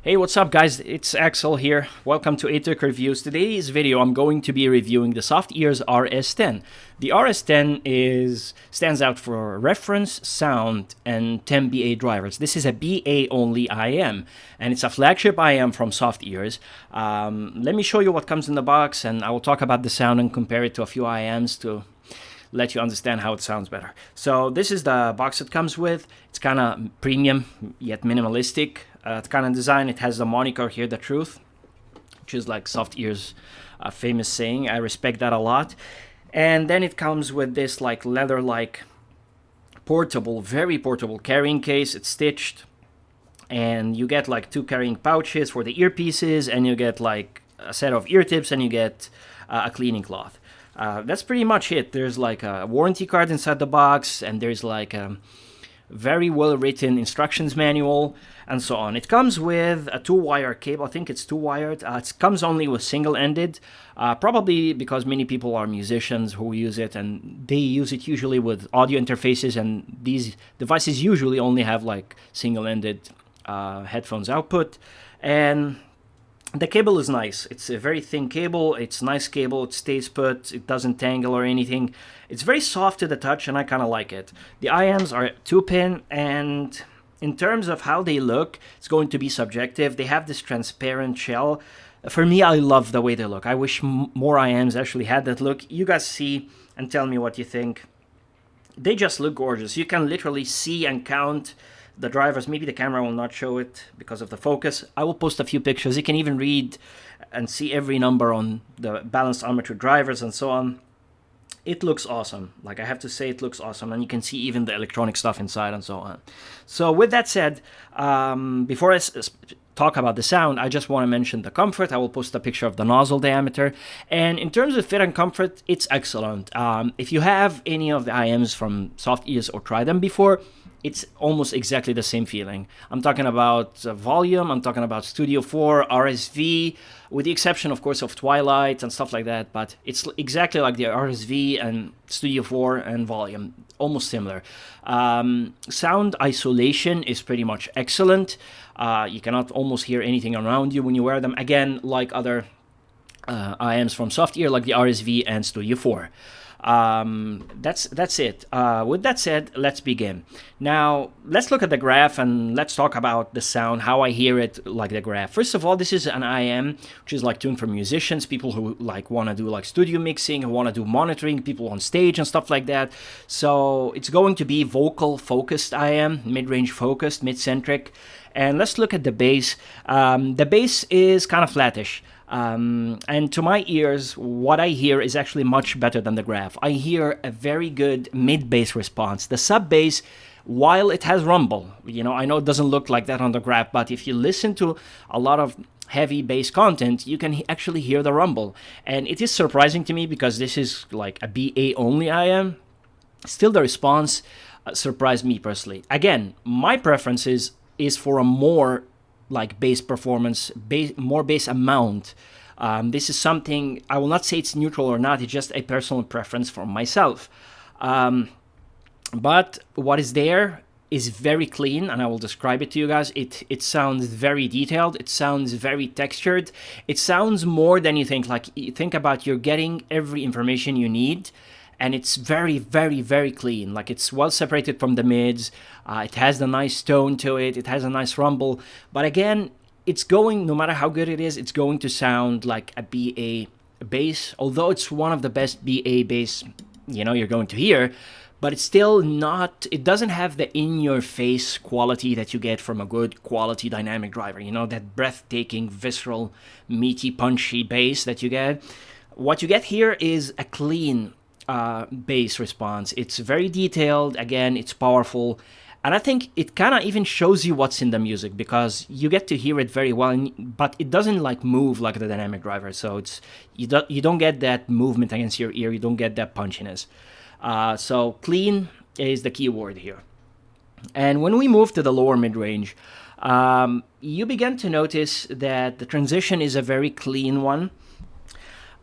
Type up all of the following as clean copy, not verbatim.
Hey, what's up guys? It's Axel here. Welcome to ATEC Reviews. Today's video I'm going to be reviewing the Softears RS10. The RS10 stands out for reference, sound, and 10 BA drivers. This is a BA only IEM, and it's a flagship IEM from Softears. Let me show you what comes in the box, and I will talk about the sound and compare it to a few IEMs to let you understand how it sounds better. So this is the box it comes with. It's kind of premium yet minimalistic kind of design. It has the moniker here, the truth, which is like Softears' famous saying. I respect that a lot. And then it comes with this like leather-like portable, very portable carrying case. It's stitched, and you get like two carrying pouches for the earpieces, and you get like a set of ear tips, and you get a cleaning cloth. That's pretty much it. There's like a warranty card inside the box, and there's like a very well written instructions manual and so on. It comes with a 2-wire cable. I think it's 2-wired. It comes only with single-ended, probably because many people are musicians who use it, and they use it usually with audio interfaces, and these devices usually only have like single-ended headphones output. And the cable is nice. It's a very thin cable. It's nice cable. It stays put. It doesn't tangle or anything. It's very soft to the touch, and I kind of like it. The IEMs are 2-pin, and in terms of how they look, it's going to be subjective. They have this transparent shell. For me, I love the way they look. I wish more IEMs actually had that look. You guys see and tell me what you think. They just look gorgeous. You can literally see and count the drivers. Maybe the camera will not show it because of the focus. I will post a few pictures. You can even read and see every number on the balanced armature drivers and so on. It looks awesome. Like, I have to say, it looks awesome, and you can see even the electronic stuff inside and so on. So with that said, before I talk about the sound, I just want to mention the comfort. I will post a picture of the nozzle diameter, and in terms of fit and comfort, it's excellent. If you have any of the IEMs from Softears or tried them before, it's almost exactly the same feeling. I'm talking about volume, I'm talking about Studio 4, RSV, with the exception, of course, of Twilight and stuff like that, but it's exactly like the RSV and Studio 4 and volume, almost similar. Sound isolation is pretty much excellent. You cannot almost hear anything around you when you wear them. Again, like other IEMs from Softears, like the RSV and Studio 4. That's it. With that said, let's begin. Now, let's look at the graph and let's talk about the sound, how I hear it, like the graph. First of all, this is an IEM, which is like tuned for musicians, people who like want to do like studio mixing, who want to do monitoring, people on stage and stuff like that. So it's going to be vocal focused IEM, mid-range focused, mid-centric. And let's look at the bass. The bass is kind of flattish. And to my ears, what I hear is actually much better than the graph. I hear a very good mid-bass response. The sub-bass, while it has rumble, you know, I know it doesn't look like that on the graph, but if you listen to a lot of heavy bass content, you can actually hear the rumble. And it is surprising to me because this is like a BA only IEM. Still, the response surprised me personally. Again, my preference is for a more like bass performance, more bass amount. This is something, I will not say it's neutral or not, it's just a personal preference for myself. But what is there is very clean, and I will describe it to you guys. It sounds very detailed, it sounds very textured, it sounds more than you think. Like, you think about you're getting every information you need, and it's very, very, very clean. Like, it's well separated from the mids. It has a nice tone to it. It has a nice rumble. But again, it's going, no matter how good it is, it's going to sound like a BA bass. Although it's one of the best BA bass, you know, you're going to hear. But it's still not, it doesn't have the in-your-face quality that you get from a good quality dynamic driver. You know, that breathtaking, visceral, meaty, punchy bass that you get. What you get here is a clean bass response. It's very detailed. Again, it's powerful, and I think it kind of even shows you what's in the music because you get to hear it very well, but it doesn't like move like the dynamic driver. So it's you don't get that movement against your ear. You don't get that punchiness. So clean is the key word here. And when we move to the lower mid-range, you begin to notice that the transition is a very clean one.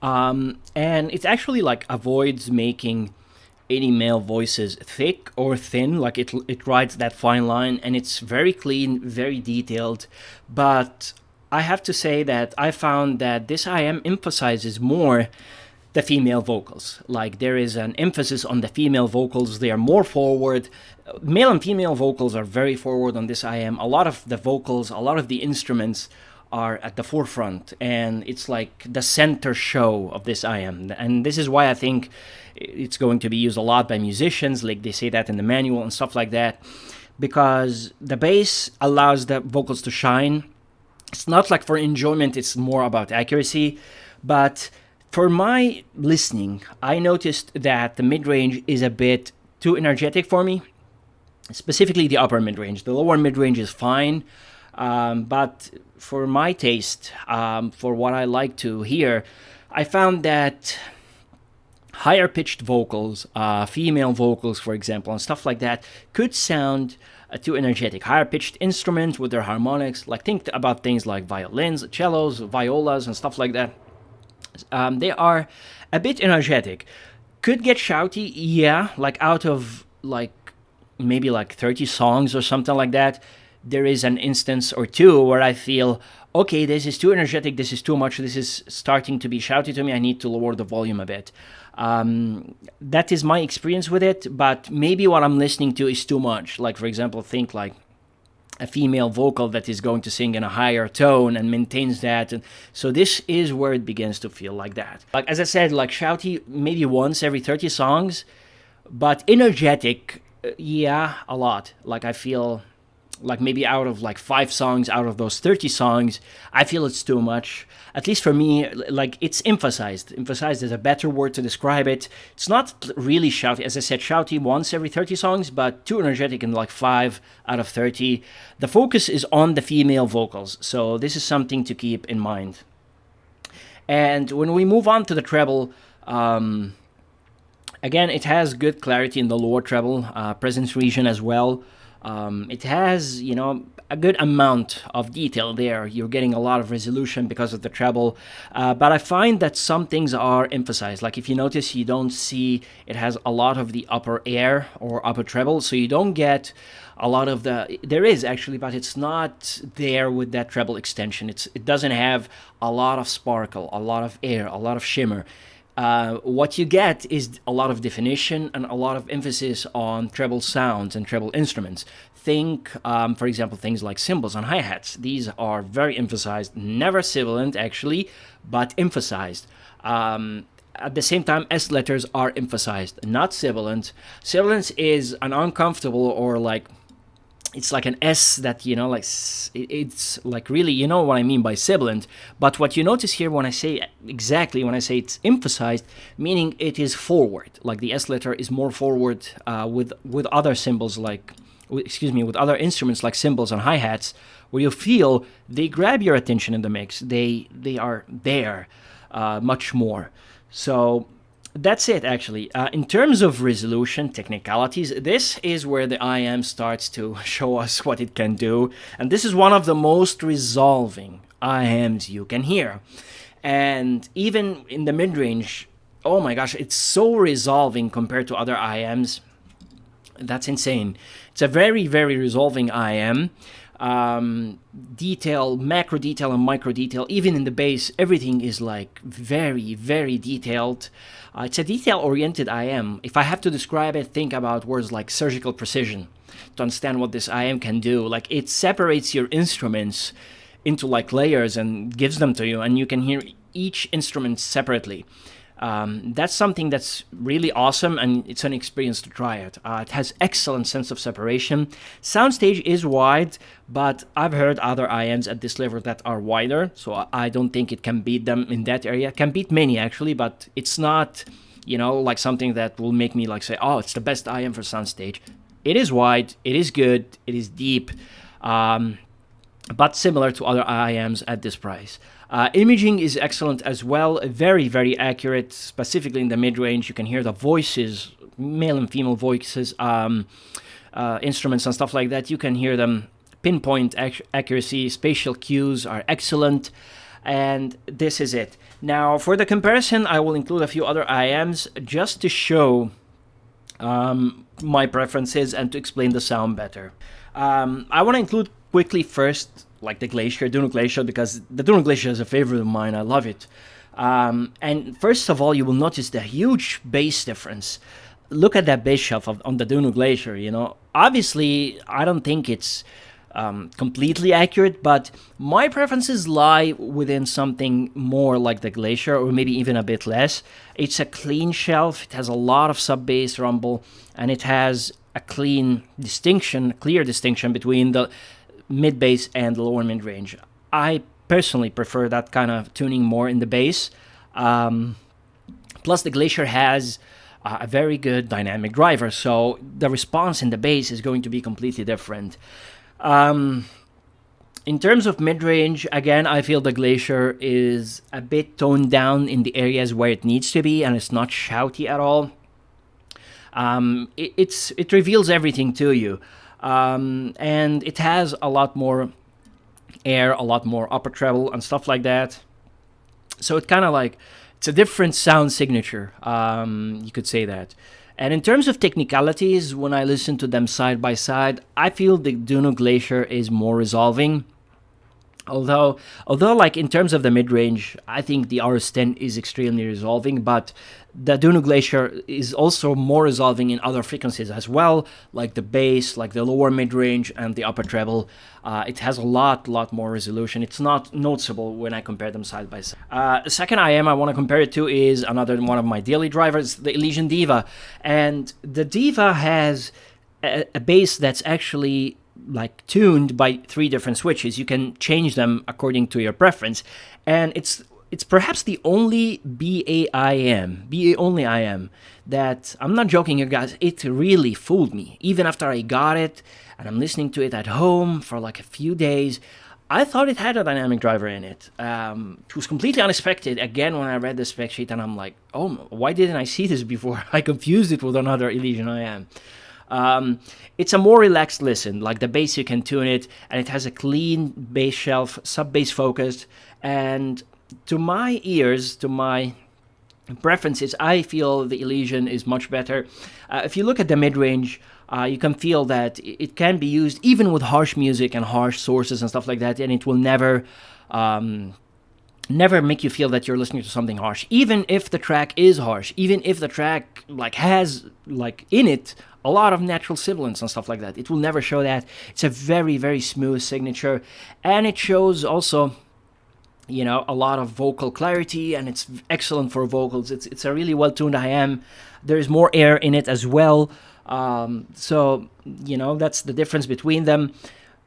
And it actually like avoids making any male voices thick or thin, like it rides that fine line, and it's very clean, very detailed. But I have to say that I found that this IM emphasizes more the female vocals. Like there is an emphasis on the female vocals. They are more forward. Male and female vocals are very forward on this IM. A lot of the vocals, a lot of the instruments are at the forefront, and it's like the center show of this IM. And this is why I think it's going to be used a lot by musicians, like they say that in the manual and stuff like that, because the bass allows the vocals to shine. It's not like for enjoyment, it's more about accuracy. But for my listening, I noticed that the mid-range is a bit too energetic for me, specifically the upper mid-range. The lower mid-range is fine, but for my taste, for what I like to hear, I found that higher pitched vocals, female vocals, for example, and stuff like that, could sound too energetic. Higher pitched instruments with their harmonics, like think about things like violins, cellos, violas, and stuff like that. They are a bit energetic. Could get shouty, yeah, like out of like maybe like 30 songs or something like that. There is an instance or two where I feel, okay, this is too energetic, this is too much, this is starting to be shouty to me, I need to lower the volume a bit. That is my experience with it, but maybe what I'm listening to is too much. Like, for example, think like a female vocal that is going to sing in a higher tone and maintains that. And so this is where it begins to feel like that. Like, as I said, like shouty maybe once every 30 songs, but energetic, yeah, a lot. Like I feel like maybe out of like 5 songs out of those 30 songs, I feel it's too much. At least for me, like it's emphasized. Emphasized is a better word to describe it. It's not really shouty. As I said, shouty once every 30 songs, but too energetic in like 5 out of 30. The focus is on the female vocals. So this is something to keep in mind. And when we move on to the treble, again, it has good clarity in the lower treble, presence region as well. It has, you know, a good amount of detail there. You're getting a lot of resolution because of the treble. But I find that some things are emphasized. Like if you notice, you don't see, it has a lot of the upper air or upper treble. So you don't get a lot of the, there is actually, but it's not there with that treble extension. It doesn't have a lot of sparkle, a lot of air, a lot of shimmer. What you get is a lot of definition and a lot of emphasis on treble sounds and treble instruments. Think, for example, things like cymbals and hi-hats. These are very emphasized, never sibilant actually, but emphasized. At the same time, S letters are emphasized, not sibilant. Sibilant is an uncomfortable or like, it's like an S that, you know, like it's like really, you know what I mean by sibilant. But what you notice here when I say exactly, when I say it's emphasized, meaning it is forward. Like the S letter is more forward with other symbols like, with other instruments like cymbals and hi-hats, where you feel they grab your attention in the mix. They are there much more. So that's it, actually. In terms of resolution, technicalities, this is where the IM starts to show us what it can do. And this is one of the most resolving IMs you can hear. And even in the mid-range, oh my gosh, it's so resolving compared to other IMs. That's insane. It's a very, very resolving IM. Detail, macro detail and micro detail, even in the bass, everything is like very, very detailed. It's a detail-oriented IM. If I have to describe it, think about words like surgical precision to understand what this IM can do. Like it separates your instruments into like layers and gives them to you, and you can hear each instrument separately. That's something that's really awesome, and it's an experience to try it. It has excellent sense of separation. Soundstage is wide, but I've heard other IMs at this level that are wider, so I don't think it can beat them in that area. It can beat many, actually, but it's not, you know, like something that will make me like say, oh, it's the best IM for soundstage. It is wide, it is good, it is deep, but similar to other IMs at this price. Imaging is excellent as well, very, very accurate, specifically in the mid-range. You can hear the voices, male and female voices, instruments and stuff like that. You can hear them. Pinpoint accuracy, spatial cues are excellent, and this is it. Now, for the comparison, I will include a few other IMs just to show my preferences and to explain the sound better. I want to include quickly first, like the Glacier, DUNU Glacier, because the DUNU Glacier is a favorite of mine. I love it. And first of all, you will notice the huge bass difference. Look at that bass shelf on the DUNU Glacier, you know. Obviously, I don't think it's completely accurate, but my preferences lie within something more like the Glacier, or maybe even a bit less. It's a clean shelf, it has a lot of sub-bass rumble, and it has a clear distinction between the mid-bass and the lower mid-range. I personally prefer that kind of tuning more in the bass. Plus, the Glacier has a very good dynamic driver, so the response in the bass is going to be completely different. In terms of mid-range, again, I feel the Glacier is a bit toned down in the areas where it needs to be, and it's not shouty at all. It reveals everything to you, and it has a lot more air, a lot more upper treble and stuff like that. So it kind of like, it's a different sound signature, you could say that. And in terms of technicalities, when I listen to them side by side, I feel the DUNU Glacier is more resolving. Although like in terms of the mid-range, I think the RS10 is extremely resolving, but the DUNU Glacier is also more resolving in other frequencies as well, like the bass, like the lower mid-range and the upper treble. It has a lot more resolution. It's not noticeable when I compare them side by side. The second IEM I want to compare it to is another one of my daily drivers, the Elysian Diva. And the Diva has a bass that's actually like tuned by 3 different switches. You can change them according to your preference, and it's perhaps the only BA only IEM that, I'm not joking you guys, it really fooled me. Even after I got it and I'm listening to it at home for like a few days, I thought it had a dynamic driver in it. It was completely unexpected again when I read the spec sheet, and I'm like, oh, why didn't I see this before? I confused it with another Elysian IEM. It's a more relaxed listen, like the bass you can tune it, and it has a clean bass shelf, sub-bass focused, and to my ears, to my preferences, I feel the Elysian is much better. If you look at the mid-range, you can feel that it can be used even with harsh music and harsh sources and stuff like that, and it will never make you feel that you're listening to something harsh, even if the track is harsh, even if the track like has like in it a lot of natural sibilants and stuff like that. It will never show that. It's a very smooth signature, and it shows also, you know, a lot of vocal clarity, and it's excellent for vocals. It's a really well-tuned IEM. There's more air in it as well, so you know, that's the difference between them.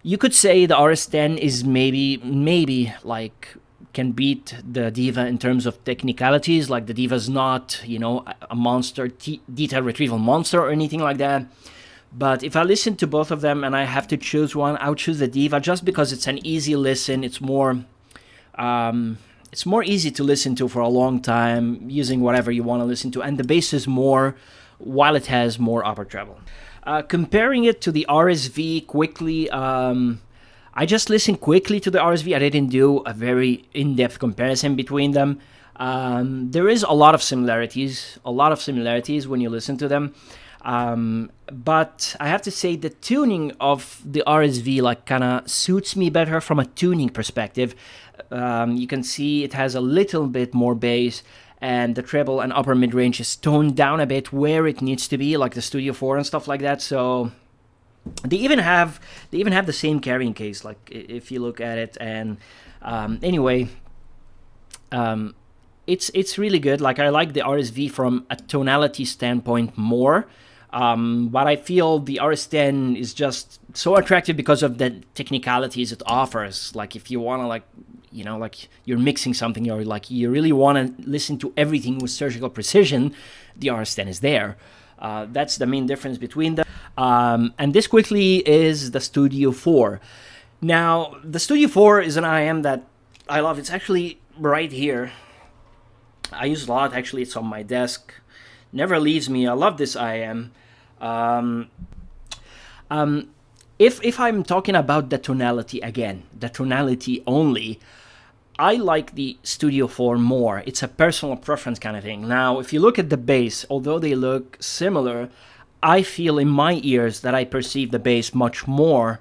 You could say the RS10 is maybe like can beat the Diva in terms of technicalities. Like the Diva's not, you know, a monster detail retrieval monster or anything like that. But if I listen to both of them and I have to choose one, I would choose the Diva just because it's an easy listen. It's more easy to listen to for a long time, using whatever you want to listen to, and the bass is more, while it has more upper treble. Comparing it to the RSV quickly, I just listened quickly to the RSV. I didn't do a very in-depth comparison between them. There is a lot of similarities when you listen to them. But I have to say the tuning of the RSV like kind of suits me better from a tuning perspective. You can see it has a little bit more bass, and the treble and upper mid-range is toned down a bit where it needs to be, like the Studio 4 and stuff like that. So they even have the same carrying case, like if you look at it. And anyway, it's really good. Like I like the RSV from a tonality standpoint more, but I feel the RS10 is just so attractive because of the technicalities it offers. Like if you want to, like, you know, like you're mixing something, or like you really want to listen to everything with surgical precision, the RS10 is there. That's the main difference between them. And this quickly is the Studio 4. Now, the Studio 4 is an IEM that I love. It's actually right here. I use it a lot, actually. It's on my desk. Never leaves me. I love this IEM. If I'm talking about the tonality again, the tonality only, I like the Studio 4 more. It's a personal preference kind of thing. Now, if you look at the bass, although they look similar, I feel in my ears that I perceive the bass much more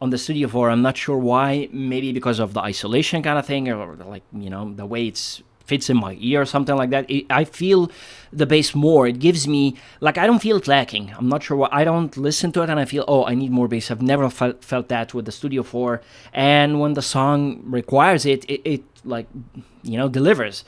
on the Studio 4. I'm not sure why. Maybe because of the isolation kind of thing, or like, you know, the way it's fits in my ear or something like that. I feel the bass more. It gives me, like, I don't feel it lacking. I'm not sure why. I don't listen to it and I feel, oh, I need more bass. I've never felt that with the Studio 4. And when the song requires it, it like, you know, delivers.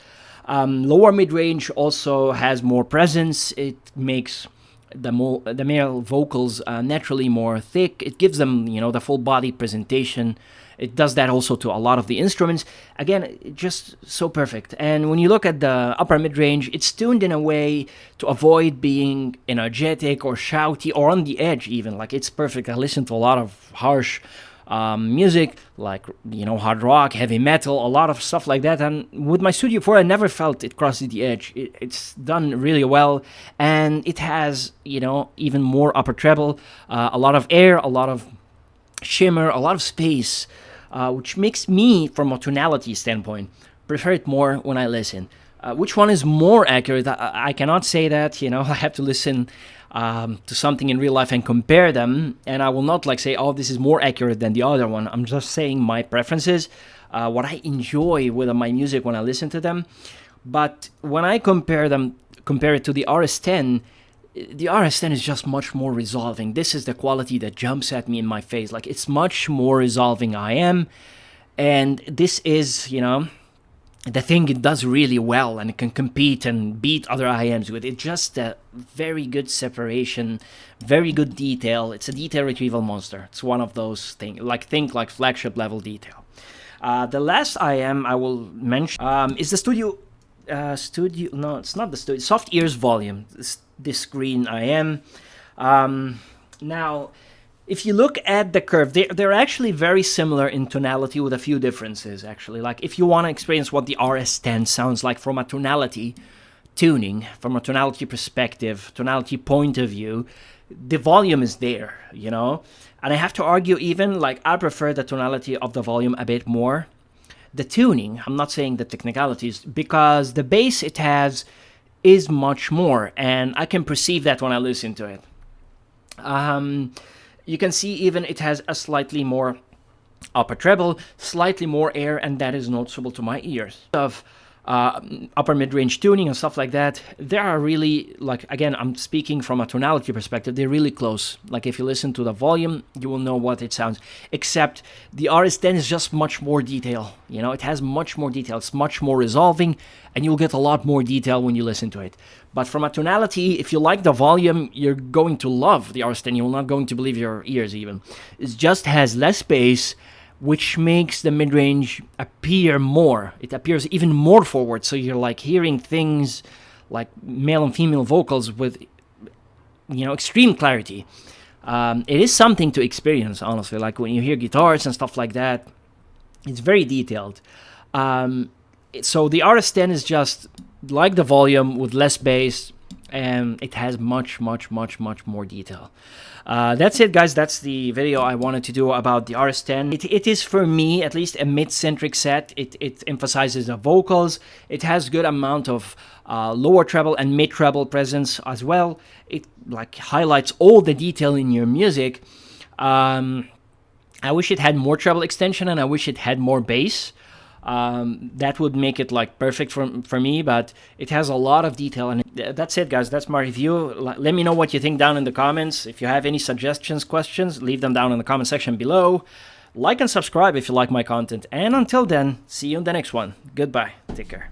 Lower mid-range also has more presence. It makes the male vocals naturally more thick. It gives them, you know, the full body presentation. It does that also to a lot of the instruments. Again, just so perfect. And when you look at the upper mid-range, it's tuned in a way to avoid being energetic or shouty or on the edge even. Like, it's perfect. I listen to a lot of harsh music, like, you know, hard rock, heavy metal, a lot of stuff like that. And with my Studio 4, I never felt it crossed the edge. It's done really well. And it has, you know, even more upper treble, a lot of air, a lot of shimmer, a lot of space, which makes me, from a tonality standpoint, prefer it more when I listen. Which one is more accurate? I cannot say that, you know. I have to listen to something in real life and compare them, and I will not like say, oh, this is more accurate than the other one. I'm just saying my preferences, what I enjoy with my music when I listen to them. But when I compare it to the RS10, the RS10 is just much more resolving. This is the quality that jumps at me in my face. Like, it's much more resolving IM, and this is, you know, the thing it does really well, and it can compete and beat other IMs with. It's just a very good separation, very good detail. It's a detail retrieval monster. It's one of those things, like, think like flagship level detail. The last IM I will mention is the no, it's not the Studio, Softears volume. This green IM. Now, if you look at the curve, they're actually very similar in tonality with a few differences, actually. Like, if you want to experience what the RS10 sounds like from a tonality tuning, from a tonality perspective, tonality point of view, the volume is there, you know? And I have to argue even, like, I prefer the tonality of the volume a bit more. The tuning, I'm not saying the technicalities, because the bass it has is much more, and I can perceive that when I listen to it. You can see even it has a slightly more upper treble, slightly more air, and that is noticeable to my ears. Of upper mid-range tuning and stuff like that, they are really, like, again, I'm speaking from a tonality perspective, they're really close. Like, if you listen to the volume, you will know what it sounds. Except the RS10 is just much more detail. You know, it has much more detail. It's much more resolving, and you'll get a lot more detail when you listen to it. But from a tonality, if you like the volume, you're going to love the RS10. You're not going to believe your ears even. It just has less bass, which makes the mid-range appear more. It appears even more forward, so you're like hearing things like male and female vocals with, you know, extreme clarity. It is something to experience, honestly. Like, when you hear guitars and stuff like that, it's very detailed. So the RS10 is just like the volume with less bass, and it has much more detail. That's it, guys. That's the video I wanted to do about the RS10. It is, for me at least, a mid-centric set. It emphasizes the vocals. It has good amount of lower treble and mid treble presence as well. It like highlights all the detail in your music. I wish it had more treble extension, and I wish it had more bass. That would make it like perfect for me, but it has a lot of detail. And that's it, guys. That's my review. Let me know what you think down in the comments. If you have any suggestions, questions, leave them down in the comment section below. Like and subscribe if you like my content. And until then, see you in the next one. Goodbye. Take care.